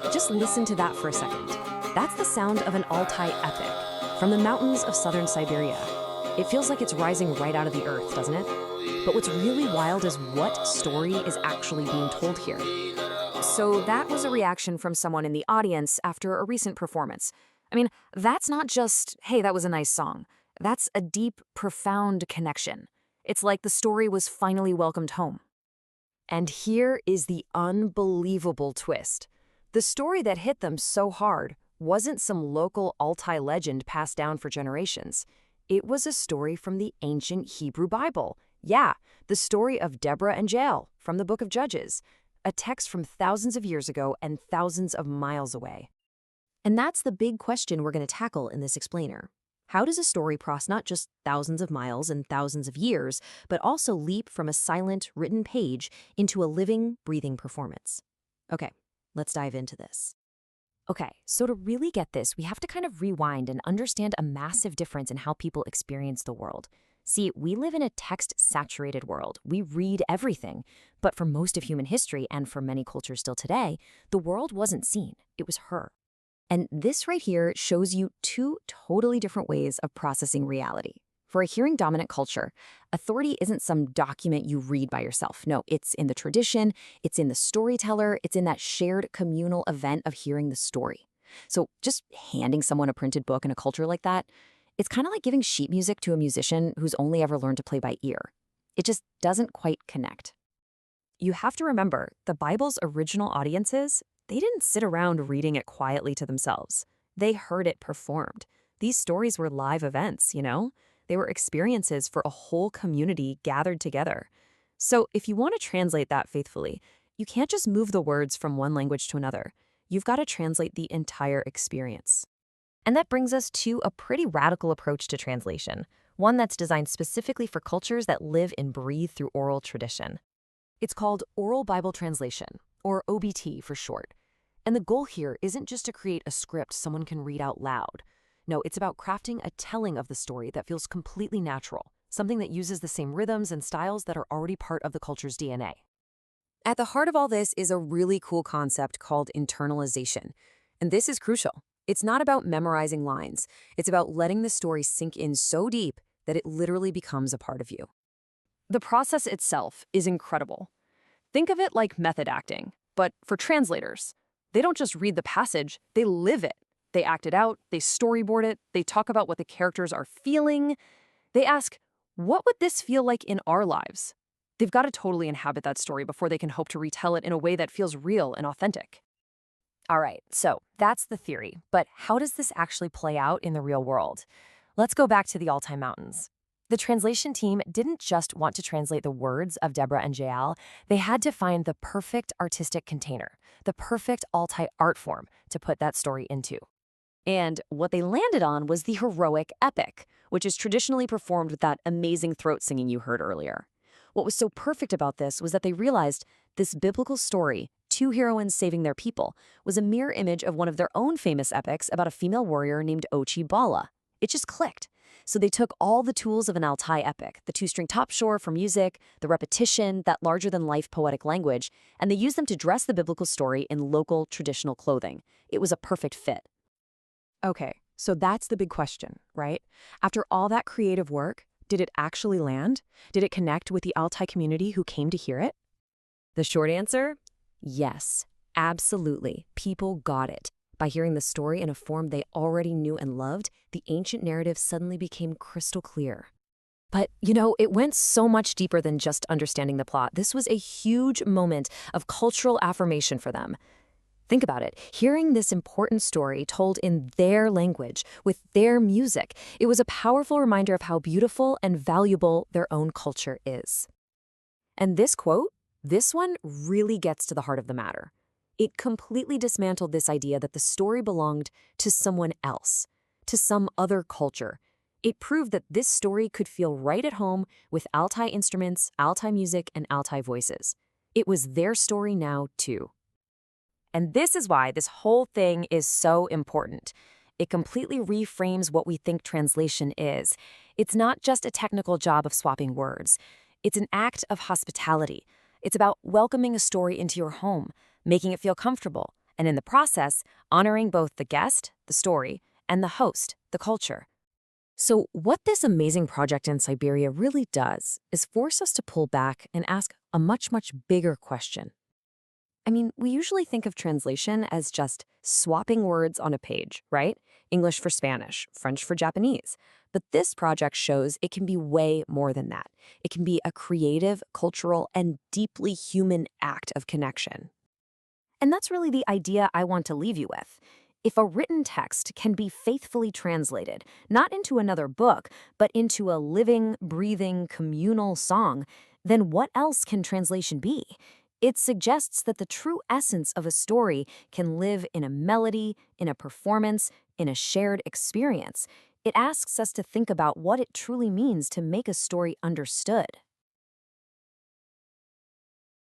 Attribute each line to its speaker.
Speaker 1: Just listen to that for a second. That's the sound of an Altai epic from the mountains of southern Siberia. It feels like it's rising right out of the earth, doesn't it? But what's really wild is what story is actually being told here. So that was a reaction from someone in the audience after a recent performance. I mean, that's not just, hey, that was a nice song. That's a deep, profound connection. It's like the story was finally welcomed home. And here is the unbelievable twist. The story that hit them so hard wasn't some local Altai legend passed down for generations. It was a story from the ancient Hebrew Bible. Yeah, the story of Deborah and Jael from the Book of Judges, a text from thousands of years ago and thousands of miles away. And that's the big question we're going to tackle in this explainer. How does a story cross not just thousands of miles and thousands of years, but also leap from a silent, written page into a living, breathing performance? Okay, let's dive into this. Okay, so to really get this, we have to kind of rewind and understand a massive difference in how people experience the world. See, we live in a text-saturated world. We read everything. But for most of human history, and for many cultures still today, the world wasn't seen. It was heard. And this right here shows you two totally different ways of processing reality. For a hearing-dominant culture, authority isn't some document you read by yourself. No, it's in the tradition, it's in the storyteller, it's in that shared communal event of hearing the story. So just handing someone a printed book in a culture like that, it's kind of like giving sheet music to a musician who's only ever learned to play by ear. It just doesn't quite connect. You have to remember, the Bible's original audiences, they didn't sit around reading it quietly to themselves. They heard it performed. These stories were live events, you know? They were experiences for a whole community gathered together. So if you want to translate that faithfully, you can't just move the words from one language to another. You've got to translate the entire experience. And that brings us to a pretty radical approach to translation, one that's designed specifically for cultures that live and breathe through oral tradition. It's called Oral Bible Translation, or OBT for short. And the goal here isn't just to create a script someone can read out loud. No, it's about crafting a telling of the story that feels completely natural, something that uses the same rhythms and styles that are already part of the culture's DNA. At the heart of all this is a really cool concept called internalization. And this is crucial. It's not about memorizing lines. It's about letting the story sink in so deep that it literally becomes a part of you. The process itself is incredible. Think of it like method acting, but for translators. They don't just read the passage, they live it. They act it out, they storyboard it, they talk about what the characters are feeling. They ask, what would this feel like in our lives? They've got to totally inhabit that story before they can hope to retell it in a way that feels real and authentic. All right, so that's the theory, but how does this actually play out in the real world? Let's go back to the Altai Mountains. The translation team didn't just want to translate the words of Deborah and Jael, they had to find the perfect artistic container, the perfect Altai art form to put that story into. And what they landed on was the heroic epic, which is traditionally performed with that amazing throat singing you heard earlier. What was so perfect about this was that they realized this biblical story, two heroines saving their people, was a mirror image of one of their own famous epics about a female warrior named Ochi Bala. It just clicked. So they took all the tools of an Altai epic, the two-string top shore for music, the repetition, that larger-than-life poetic language, and they used them to dress the biblical story in local, traditional clothing. It was a perfect fit. Okay, so that's the big question, right? After all that creative work, did it actually land? Did it connect with the Altai community who came to hear it? The short answer? Yes, absolutely. People got it. By hearing the story in a form they already knew and loved, the ancient narrative suddenly became crystal clear. But, it went so much deeper than just understanding the plot. This was a huge moment of cultural affirmation for them. Think about it. Hearing this important story told in their language, with their music, it was a powerful reminder of how beautiful and valuable their own culture is. And this quote, this one really gets to the heart of the matter. It completely dismantled this idea that the story belonged to someone else, to some other culture. It proved that this story could feel right at home with Altai instruments, Altai music, and Altai voices. It was their story now, too. And this is why this whole thing is so important. It completely reframes what we think translation is. It's not just a technical job of swapping words. It's an act of hospitality. It's about welcoming a story into your home, making it feel comfortable, and in the process, honoring both the guest, the story, and the host, the culture. So, what this amazing project in Siberia really does is force us to pull back and ask a much, much bigger question. I mean, we usually think of translation as just swapping words on a page, right? English for Spanish, French for Japanese. But this project shows it can be way more than that. It can be a creative, cultural, and deeply human act of connection. And that's really the idea I want to leave you with. If a written text can be faithfully translated, not into another book, but into a living, breathing, communal song, then what else can translation be? It suggests that the true essence of a story can live in a melody, in a performance, in a shared experience. It asks us to think about what it truly means to make a story understood.